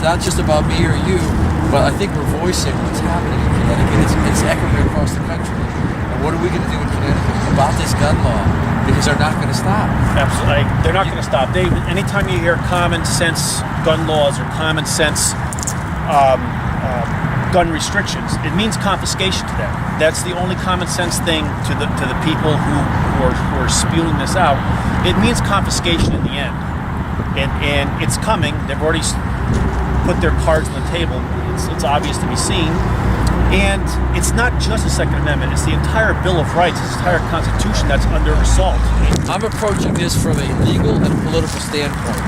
not just about me or you, but I think we're voicing what's happening in Connecticut. It's echoing across the country. And what are we going to do in Connecticut about this gun law? Because they're not going to stop. Absolutely, they're not going to stop. Anytime you hear common sense gun laws or common sense gun restrictions, it means confiscation to them. That's the only common sense thing to the people who are spewing this out. It means confiscation in the end, and it's coming. They've already put their cards on the table. It's obvious to be seen, and it's not just the Second Amendment. It's the entire Bill of Rights. It's the entire Constitution that's under assault. I'm approaching this from a legal and political standpoint.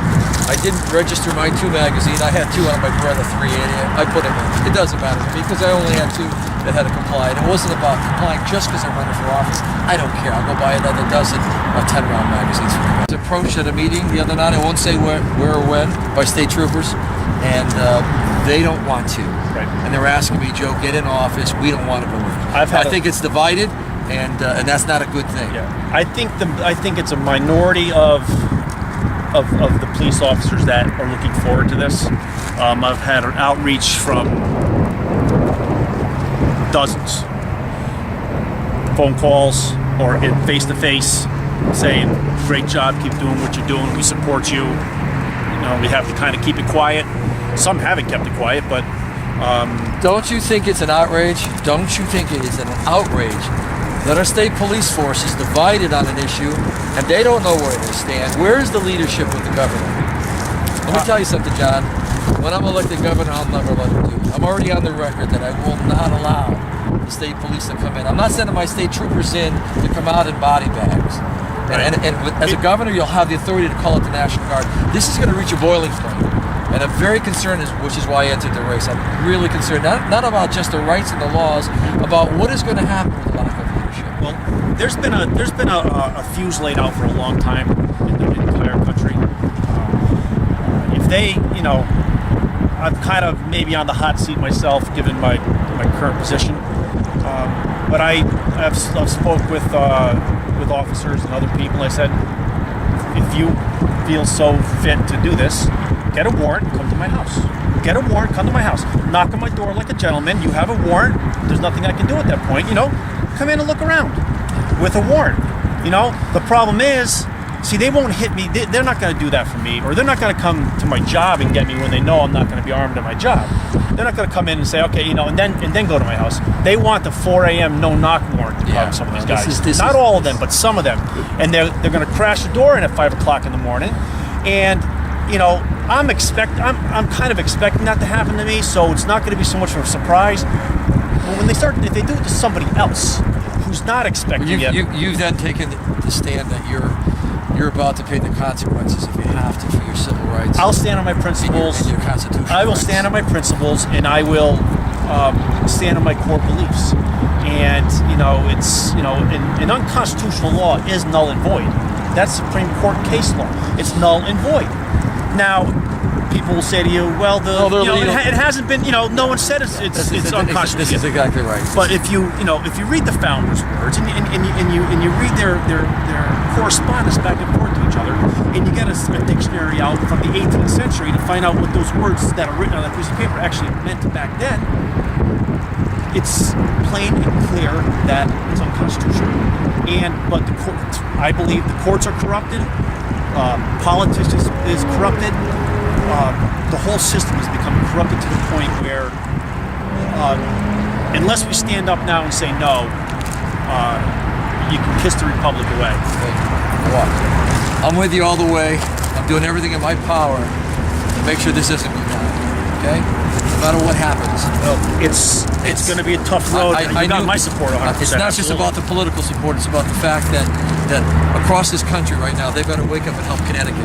I didn't register my 2 magazine. I had 2 on my brother, 3. I put it in. It doesn't matter to me because I only had 2 that had to comply. And it wasn't about complying just because I'm running for office. I don't care. I'll go buy another dozen of 10-round magazines. I was approached at a meeting the other night. I won't say where or when, by state troopers, and they don't want to. Right. And they're asking me, Joe, get in office. We don't want to go in. I think it's divided, and that's not a good thing. Yeah. I think it's a minority of the police officers that are looking forward to this. I've had an outreach from dozens, phone calls or face-to-face, saying, "Great job, keep doing what you're doing. We support you." We have to kind of keep it quiet. Some haven't kept it quiet, but don't you think it's an outrage? Don't you think it is an outrage that our state police force is divided on an issue and they don't know where they stand? Where is the leadership with the governor? Let me tell you something, John. When I'm elected governor, I'll never let him do it. I'm already on the record that I will not allow the state police to come in. I'm not sending my state troopers in to come out in body bags. Right. And as a governor, you'll have the authority to call up the National Guard. This is going to reach a boiling point. And I'm very concerned, which is why I entered the race. I'm really concerned, not about just the rights and the laws, about what is going to happen with the lack of leadership. Well, there's been a fuse laid out for a long time in the entire country. If they, I'm kind of maybe on the hot seat myself, given my current position. But I've spoke with officers and other people. I said, if you feel so fit to do this, get a warrant, come to my house. Get a warrant, come to my house. Knock on my door like a gentleman. You have a warrant. There's nothing I can do at that point. Come in and look around with a warrant. The problem is, see, they won't hit me. They're not going to do that for me, or they're not going to come to my job and get me when they know I'm not going to be armed at my job. They're not going to come in and say, okay, and then go to my house. They want the 4 a.m. no-knock warrant to cover some of these guys. Not all of them, but some of them. And they're going to crash the door in at 5 o'clock in the morning. And, I'm kind of expecting that to happen to me, so it's not going to be so much of a surprise. But when if they do it to somebody else who's not expecting it. You've then taken the stand that you're about to pay the consequences if you have to for your civil rights. I'll stand on my principles. And your constitutional I will rights. stand on my principles, and I will stand on my core beliefs. And it's an unconstitutional law is null and void. That's Supreme Court case law. It's null and void. Now, people will say to you, well, it hasn't been, no one said it's unconscionable. This is exactly right. But if you read the founders' words and you read their correspondence back and forth to each other, and you get a dictionary out from the 18th century to find out what those words that are written on that piece of paper actually meant back then, it's plain and clear that it's unconstitutional. But I believe the courts are corrupted. Politics is corrupted. The whole system has become corrupted to the point where, unless we stand up now and say no, you can kiss the republic away. I'm with you all the way. I'm doing everything in my power to make sure this doesn't go down. Okay? No matter what happens. Well, it's going to be a tough road. I got my support 100%. It's not just about the political support. It's about the fact that across this country right now, they've got to wake up and help Connecticut.